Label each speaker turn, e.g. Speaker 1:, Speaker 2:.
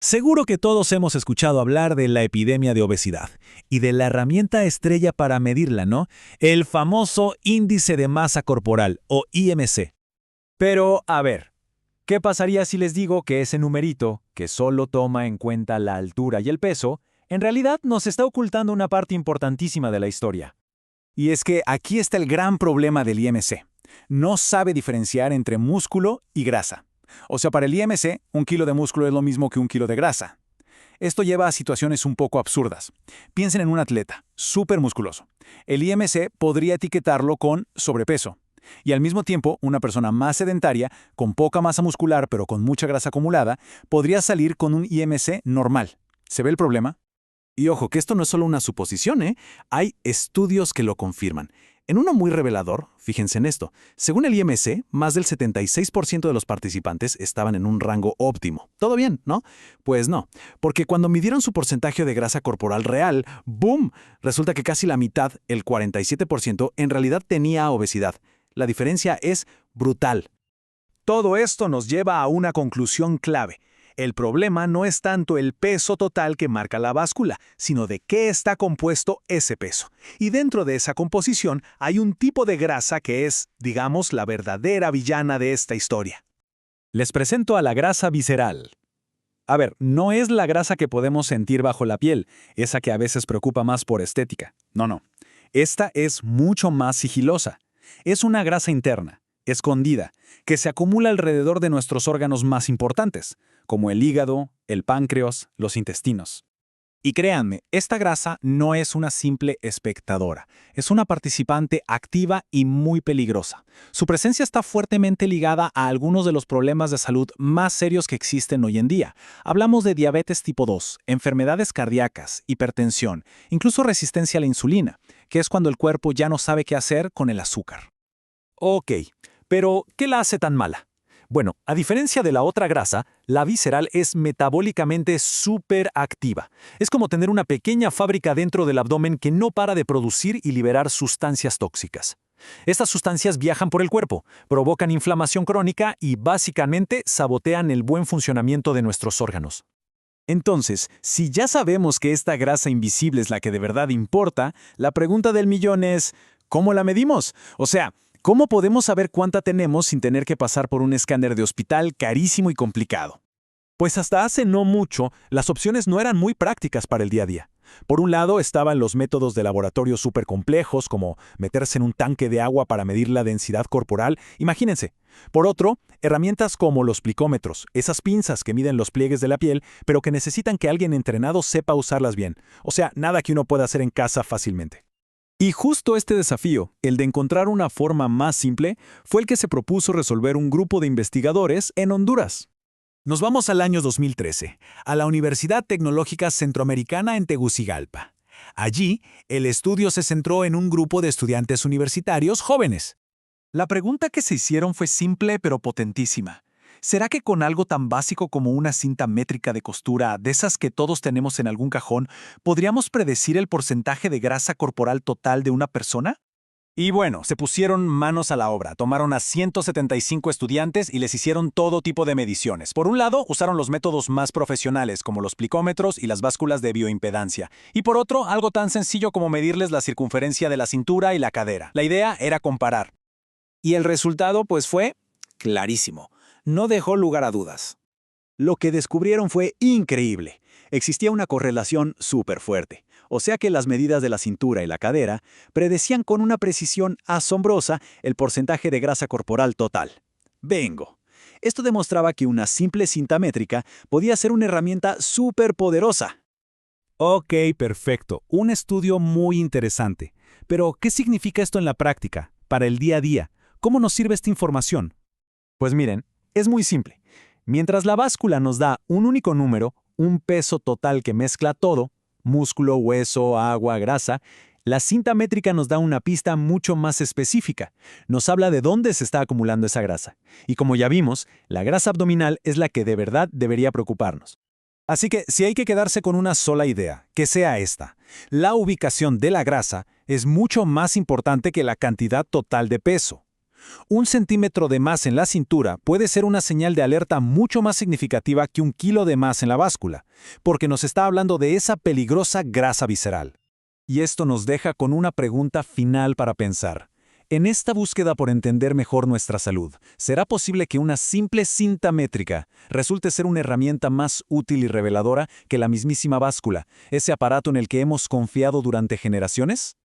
Speaker 1: Seguro que todos hemos escuchado hablar de la epidemia de obesidad y de la herramienta estrella para medirla, ¿no? El famoso índice de masa corporal, o IMC.
Speaker 2: Pero, a ver, ¿qué pasaría si les digo que ese numerito, que solo toma en cuenta la altura y el peso, en realidad nos está ocultando una parte importantísima de la historia?
Speaker 3: Y es que aquí está el gran problema del IMC. No sabe diferenciar entre músculo y grasa. O sea, para el IMC, un kilo de músculo es lo mismo que un kilo de grasa. Esto lleva a situaciones un poco absurdas. Piensen en un atleta, súper musculoso. El IMC podría etiquetarlo con sobrepeso. Y al mismo tiempo, una persona más sedentaria, con poca masa muscular pero con mucha grasa acumulada, podría salir con un IMC normal. ¿Se ve el problema?
Speaker 4: Y ojo, que esto no es solo una suposición, ¿eh? Hay estudios que lo confirman. En uno muy revelador, fíjense en esto, según el IMC, más del 76% de los participantes estaban en un rango óptimo. ¿Todo bien, no? Pues no, porque cuando midieron su porcentaje de grasa corporal real, ¡boom! Resulta que casi la mitad, el 47%, en realidad tenía obesidad. La diferencia es brutal.
Speaker 1: Todo esto nos lleva a una conclusión clave. El problema no es tanto el peso total que marca la báscula, sino de qué está compuesto ese peso. Y dentro de esa composición hay un tipo de grasa que es, digamos, la verdadera villana de esta historia.
Speaker 2: Les presento a la grasa visceral. A ver, no es la grasa que podemos sentir bajo la piel, esa que a veces preocupa más por estética. No. Esta es mucho más sigilosa. Es una grasa interna, escondida, que se acumula alrededor de nuestros órganos más importantes, como el hígado, el páncreas, los intestinos.
Speaker 1: Y créanme, esta grasa no es una simple espectadora, es una participante activa y muy peligrosa. Su presencia está fuertemente ligada a algunos de los problemas de salud más serios que existen hoy en día. Hablamos de diabetes tipo 2, enfermedades cardíacas, hipertensión, incluso resistencia a la insulina, que es cuando el cuerpo ya no sabe qué hacer con el azúcar.
Speaker 2: Ok, pero ¿qué la hace tan mala? Bueno, a diferencia de la otra grasa, la visceral es metabólicamente súper activa. Es como tener una pequeña fábrica dentro del abdomen que no para de producir y liberar sustancias tóxicas. Estas sustancias viajan por el cuerpo, provocan inflamación crónica y básicamente sabotean el buen funcionamiento de nuestros órganos. Entonces, si ya sabemos que esta grasa invisible es la que de verdad importa, la pregunta del millón es, ¿cómo la medimos? O sea, ¿cómo podemos saber cuánta tenemos sin tener que pasar por un escáner de hospital carísimo y complicado?
Speaker 1: Pues hasta hace no mucho, las opciones no eran muy prácticas para el día a día. Por un lado estaban los métodos de laboratorio súper complejos, como meterse en un tanque de agua para medir la densidad corporal, imagínense. Por otro, herramientas como los plicómetros, esas pinzas que miden los pliegues de la piel, pero que necesitan que alguien entrenado sepa usarlas bien. O sea, nada que uno pueda hacer en casa fácilmente.
Speaker 2: Y justo este desafío, el de encontrar una forma más simple, fue el que se propuso resolver un grupo de investigadores en Honduras.
Speaker 1: Nos vamos al año 2013, a la Universidad Tecnológica Centroamericana en Tegucigalpa. Allí, el estudio se centró en un grupo de estudiantes universitarios jóvenes. La pregunta que se hicieron fue simple pero potentísima. ¿Será que con algo tan básico como una cinta métrica de costura, de esas que todos tenemos en algún cajón, podríamos predecir el porcentaje de grasa corporal total de una persona? Y bueno, se pusieron manos a la obra, tomaron a 175 estudiantes y les hicieron todo tipo de mediciones. Por un lado, usaron los métodos más profesionales, como los plicómetros y las básculas de bioimpedancia. Y por otro, algo tan sencillo como medirles la circunferencia de la cintura y la cadera. La idea era comparar. Y el resultado, pues, fue clarísimo. No dejó lugar a dudas. Lo que descubrieron fue increíble. Existía una correlación súper fuerte. O sea que las medidas de la cintura y la cadera predecían con una precisión asombrosa el porcentaje de grasa corporal total. ¡Bingo! Esto demostraba que una simple cinta métrica podía ser una herramienta súper poderosa.
Speaker 3: Ok, perfecto. Un estudio muy interesante. Pero, ¿qué significa esto en la práctica, para el día a día? ¿Cómo nos sirve esta información?
Speaker 2: Pues miren, es muy simple. Mientras la báscula nos da un único número, un peso total que mezcla todo, músculo, hueso, agua, grasa, la cinta métrica nos da una pista mucho más específica. Nos habla de dónde se está acumulando esa grasa. Y como ya vimos, la grasa abdominal es la que de verdad debería preocuparnos.
Speaker 1: Así que si hay que quedarse con una sola idea, que sea esta. La ubicación de la grasa es mucho más importante que la cantidad total de peso.
Speaker 2: 1 centímetro de más en la cintura puede ser una señal de alerta mucho más significativa que 1 kilo de más en la báscula, porque nos está hablando de esa peligrosa grasa visceral. Y esto nos deja con una pregunta final para pensar. En esta búsqueda por entender mejor nuestra salud, ¿será posible que una simple cinta métrica resulte ser una herramienta más útil y reveladora que la mismísima báscula, ese aparato en el que hemos confiado durante generaciones?